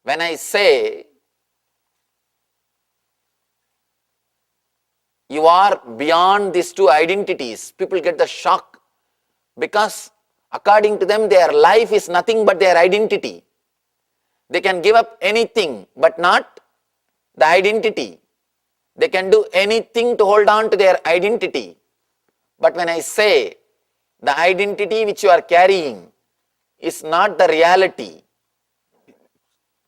When I say you are beyond these two identities, people get the shock because according to them their life is nothing but their identity. They can give up anything but not the identity. They can do anything to hold on to their identity. But when I say the identity which you are carrying is not the reality,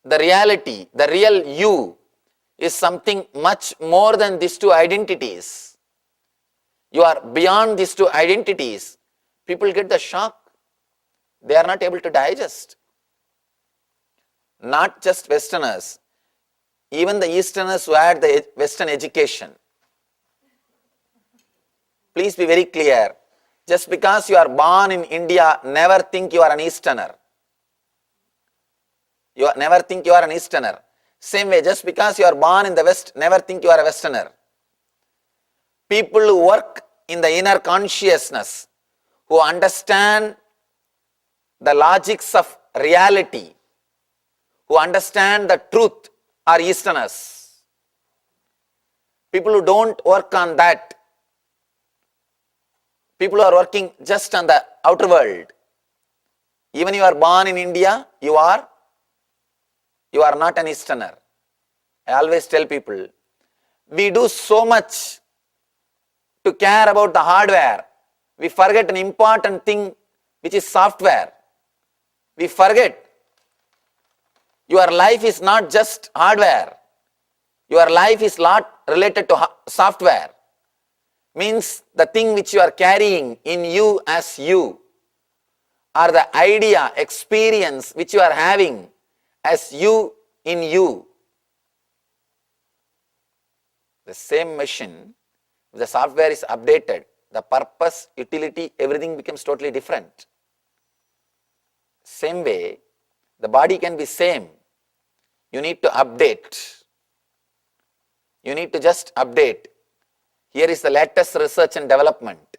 the reality, the real you is something much more than these two identities. You are beyond these two identities. People get the shock. They are not able to digest. Not just Westerners, even the Easterners who had the Western education. Please be very clear. Just because you are born in India, never think you are an Easterner. Never think you are an Easterner. Same way, just because you are born in the West, never think you are a Westerner. People who work in the inner consciousness, who understand the logics of reality, who understand the truth, are Easterners. People who don't work on that, people who are working just on the outer world, even you are born in India, you are not an Easterner. I always tell people, we do so much to care about the hardware. We forget an important thing which is software. We forget your life is not just hardware. Your life is not related to software. Means the thing which you are carrying in you as you, or the idea, experience which you are having as you in you. The same machine, if the software is updated, the purpose, utility, everything becomes totally different. Same way, the body can be same. You need to update. You need to just update. Here is the latest research and development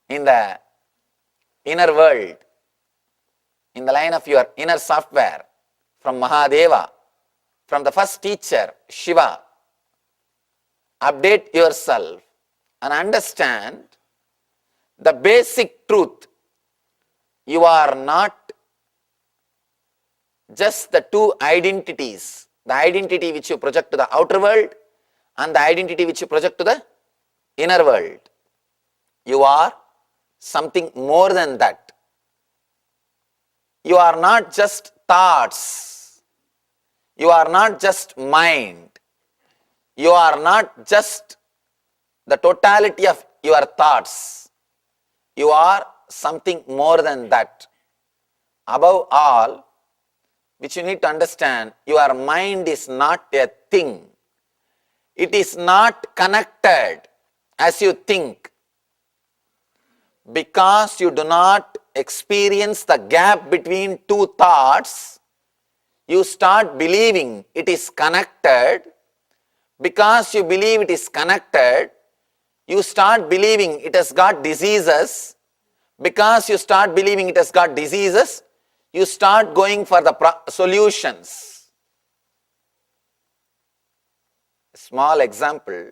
in the inner world, in the line of your inner software, from Mahadeva, from the first teacher, Shiva. Update yourself and understand the basic truth. You are not just the two identities, the identity which you project to the outer world and the identity which you project to the inner world. You are something more than that. You are not just thoughts. You are not just mind. You are not just the totality of your thoughts. You are something more than that. Above all, which you need to understand, your mind is not a thing. It is not connected as you think. Because you do not experience the gap between two thoughts, you start believing it is connected. Because you believe it is connected, you start believing it has got diseases. Because you start believing it has got diseases, you start going for the solutions. A small example.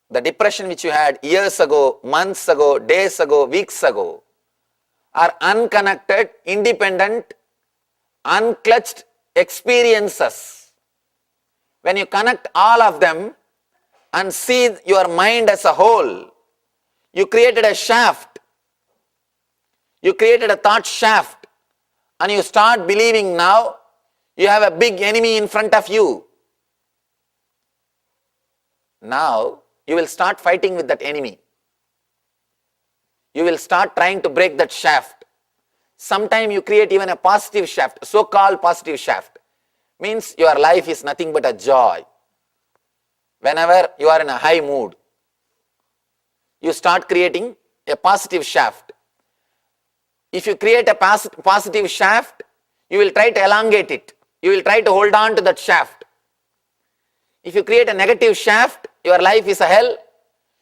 The depression which you had years ago, months ago, days ago, weeks ago, are unconnected, independent, unclutched experiences. When you connect all of them and see your mind as a whole, you created a shaft. You created a thought shaft, and you start believing now you have a big enemy in front of you. Now, you will start fighting with that enemy. You will start trying to break that shaft. Sometimes you create even a positive shaft, so-called positive shaft. Means your life is nothing but a joy. Whenever you are in a high mood, you start creating a positive shaft. If you create a positive shaft, you will try to elongate it. You will try to hold on to that shaft. If you create a negative shaft, your life is a hell,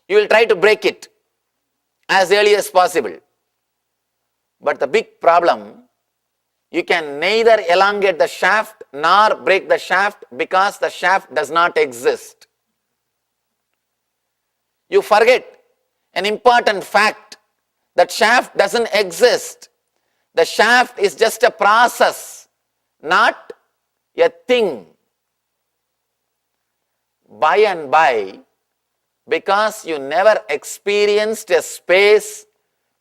you will try to break it as early as possible. But the big problem, you can neither elongate the shaft nor break the shaft because the shaft does not exist. You forget an important fact, that shaft doesn't exist. The shaft is just a process, not a thing. By and by, because you never experienced a space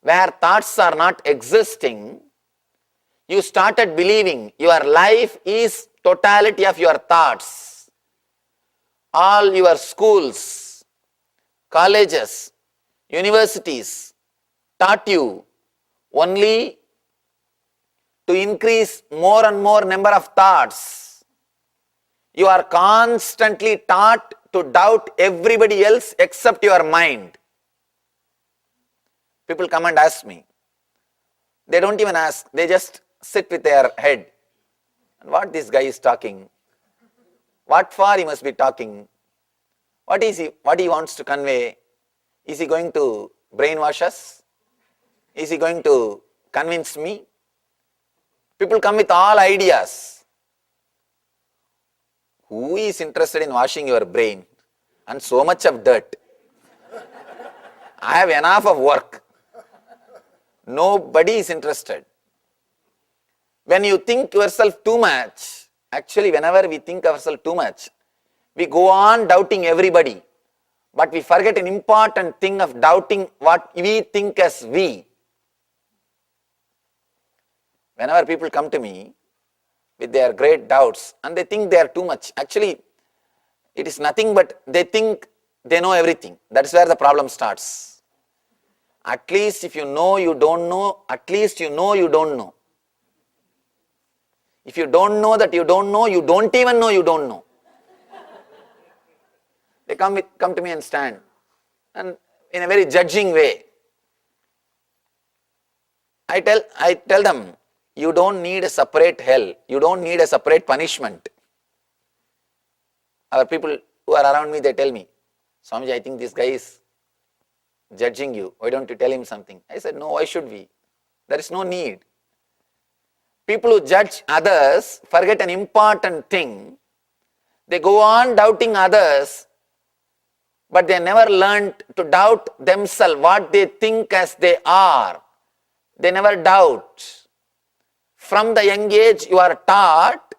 where thoughts are not existing, you started believing your life is totality of your thoughts. All your schools, colleges, universities taught you only to increase more and more number of thoughts. You are constantly taught to doubt everybody else except your mind. People come and ask me. They don't even ask, they just sit with their head. And what this guy is talking? What for he must be talking? What he wants to convey? Is he going to brainwash us? Is he going to convince me? People come with all ideas. Who is interested in washing your brain? And so much of dirt. I have enough of work. Nobody is interested. When you think yourself too much, actually whenever we think ourselves too much, we go on doubting everybody. But we forget an important thing of doubting what we think as we. Whenever people come to me with their great doubts and they think they are too much, actually it is nothing but they think they know everything. That is where the problem starts. At least if you know you don't know, at least you know you don't know. If you don't know that you don't know, you don't even know you don't know. They come to me and stand, and in a very judging way. I tell them, you don't need a separate hell. You don't need a separate punishment. Our people who are around me, they tell me, Swamiji, I think this guy is judging you. Why don't you tell him something? I said, no, why should we? There is no need. People who judge others forget an important thing. They go on doubting others, but they never learned to doubt themselves, what they think as they are. They never doubt. From the young age, you are taught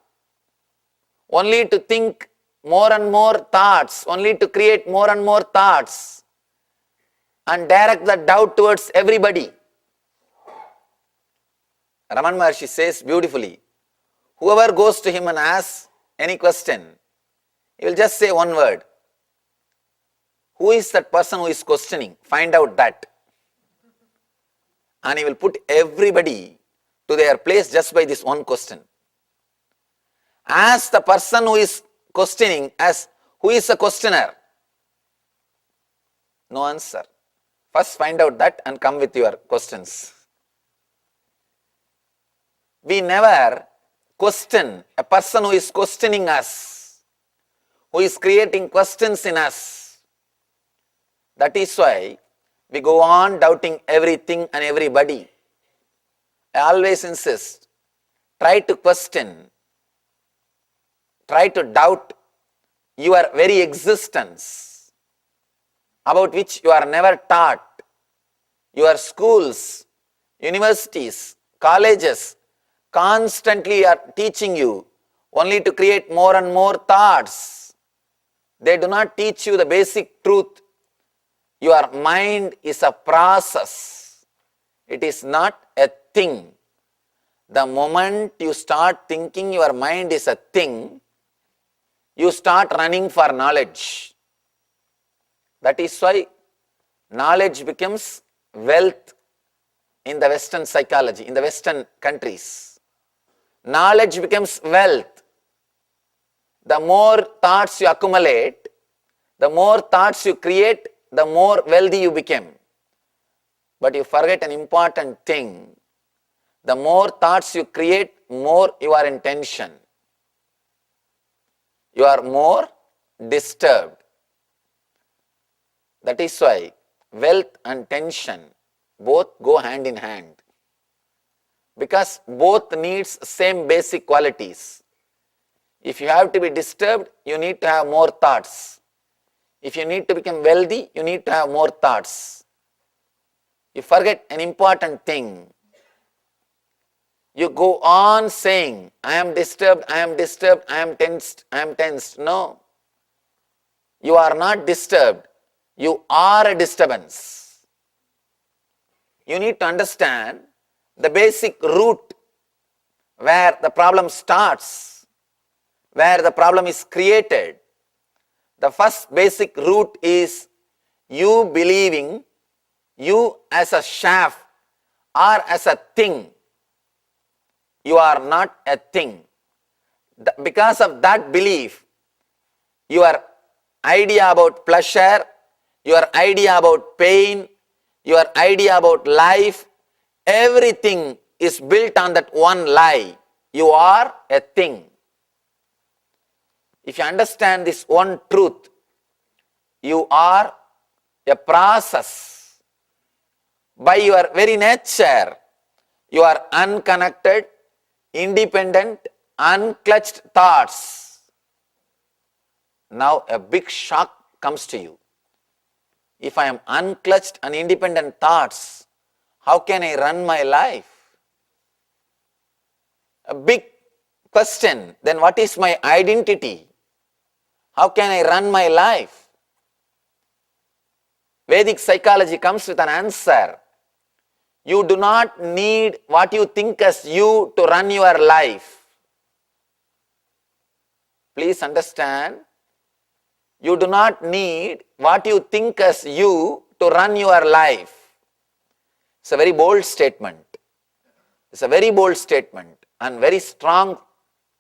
only to think more and more thoughts, only to create more and more thoughts, and direct the doubt towards everybody. Raman Maharshi says beautifully, whoever goes to him and asks any question, he will just say one word. Who is that person who is questioning? Find out that. And he will put everybody to their place just by this one question. Ask the person who is questioning as who is the questioner. No answer. First find out that and come with your questions. We never question a person who is questioning us, who is creating questions in us. That is why we go on doubting everything and everybody. I always insist, try to question, try to doubt your very existence, about which you are never taught. Your schools, universities, colleges constantly are teaching you only to create more and more thoughts. They do not teach you the basic truth. Your mind is a process. It is not a thing. The moment you start thinking your mind is a thing, you start running for knowledge. That is why knowledge becomes wealth in the Western psychology, in the Western countries. Knowledge becomes wealth. The more thoughts you accumulate, the more thoughts you create, the more wealthy you become. But you forget an important thing. The more thoughts you create, more you are in tension. You are more disturbed. That is why wealth and tension both go hand in hand. because both needs same basic qualities. If you have to be disturbed, you need to have more thoughts. If you need to become wealthy, you need to have more thoughts. You forget an important thing. You go on saying, I am disturbed, I am disturbed, I am tensed, I am tensed. No. You are not disturbed. You are a disturbance. You need to understand the basic root where the problem starts, where the problem is created. The first basic root is you believing you as a shaft or as a thing. You are not a thing. Because of that belief, your idea about pleasure, your idea about pain, your idea about life, everything is built on that one lie. You are a thing. If you understand this one truth, you are a process. By your very nature, you are unconnected, independent, unclutched thoughts. Now a big shock comes to you. If I am unclutched and independent thoughts, how can I run my life? A big question. Then what is my identity? How can I run my life? Vedic psychology comes with an answer. You do not need what you think as you to run your life. Please understand. You do not need what you think as you to run your life. It's a very bold statement. It's a very bold statement and very strong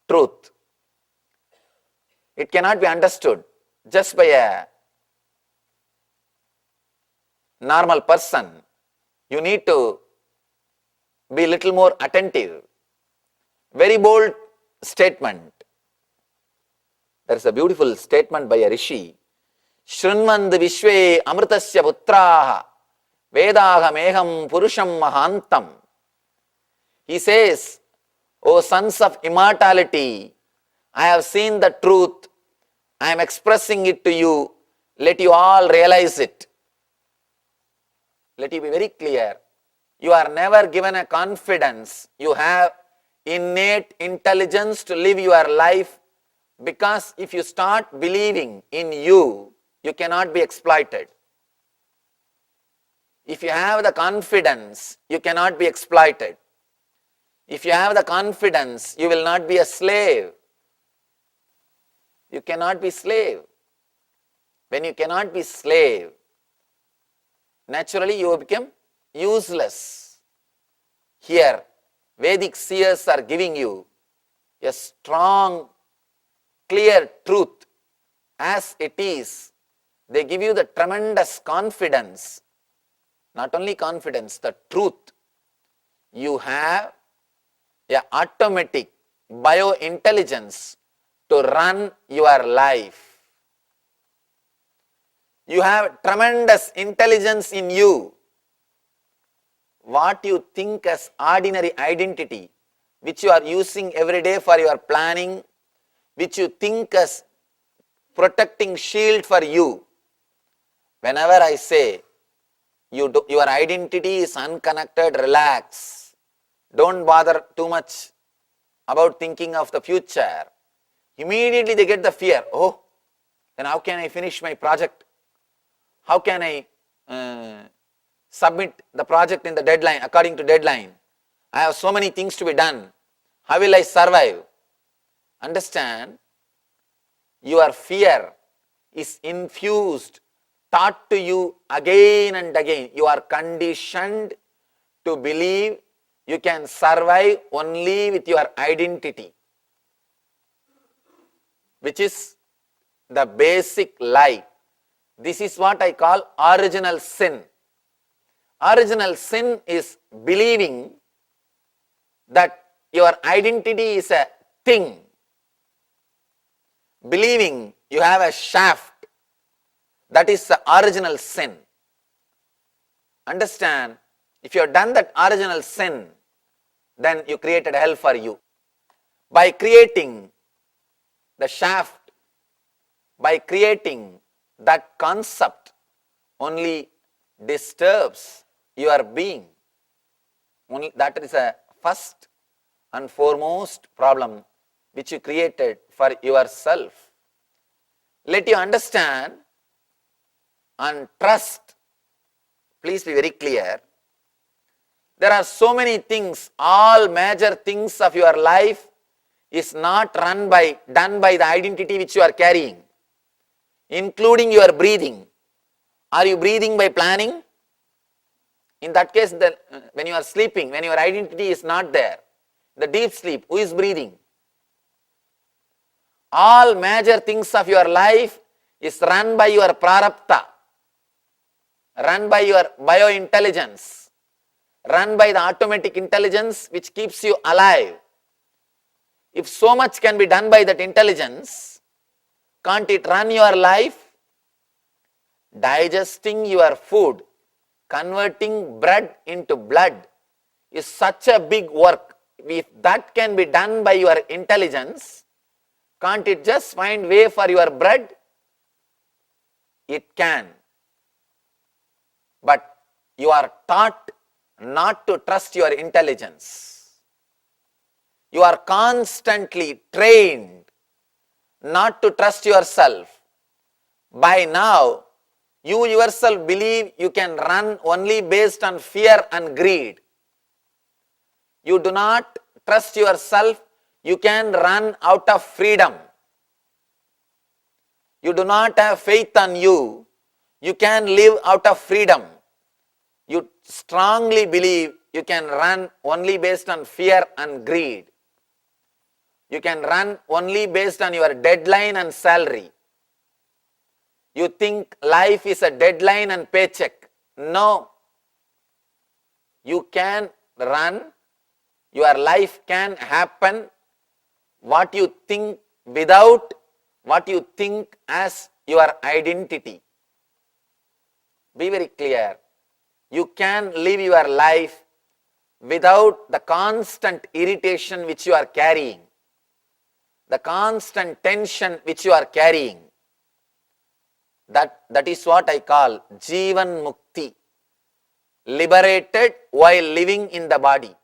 truth. It cannot be understood just by a normal person. You need to be a little more attentive. Very bold statement. There is a beautiful statement by a rishi. Shrunmand vishve amritasya putraha vedaha meham purusham mahantam. He says, O sons of immortality, I have seen the truth. I am expressing it to you. Let you all realize it. Let you be very clear. You are never given a confidence. You have innate intelligence to live your life, because if you start believing in you, you cannot be exploited. If you have the confidence, you cannot be exploited. If you have the confidence, you will not be a slave. You cannot be slave. When you cannot be slave, naturally you become useless. Here, Vedic seers are giving you a strong, clear truth as it is. They give you the tremendous confidence. Not only confidence, the truth. You have an automatic biointelligence to run your life. You have tremendous intelligence in you. What you think as ordinary identity, which you are using every day for your planning, which you think as protecting shield for you. Whenever I say your identity is unconnected, relax. Don't bother too much about thinking of the future. Immediately they get the fear. Oh, then how can I finish my project? How can I submit the project in the deadline, according to deadline? I have so many things to be done. How will I survive? Understand, your fear is infused, taught to you again and again. You are conditioned to believe you can survive only with your identity, which is the basic lie. This is what I call original sin. Original sin is believing that your identity is a thing. Believing you have a shaft. That is the original sin. Understand, if you have done that original sin, then you created hell for you. By creating the shaft, by creating that concept, only disturbs your being. Only that is a first and foremost problem which you created for yourself. Let you understand and trust. Please be very clear. There are so many things, all major things of your life is not done by the identity which you are carrying, including your breathing. Are you breathing by planning? In that case, when you are sleeping, when your identity is not there, the deep sleep, who is breathing? All major things of your life is run by your prarabdha, run by your biointelligence, run by the automatic intelligence which keeps you alive. If so much can be done by that intelligence, can't it run your life? Digesting your food, converting bread into blood is such a big work. If that can be done by your intelligence, can't it just find way for your bread? It can. But you are taught not to trust your intelligence. You are constantly trained not to trust yourself. By now, you yourself believe you can run only based on fear and greed. You do not trust yourself, you can run out of freedom. You do not have faith on you, you can live out of freedom. You strongly believe you can run only based on fear and greed. You can run only based on your deadline and salary. You think life is a deadline and paycheck. No. You can run, your life can happen what you think without what you think as your identity. Be very clear. You can live your life without the constant irritation which you are carrying, the constant tension which you are carrying. That is what I call Jivan Mukti, liberated while living in the body.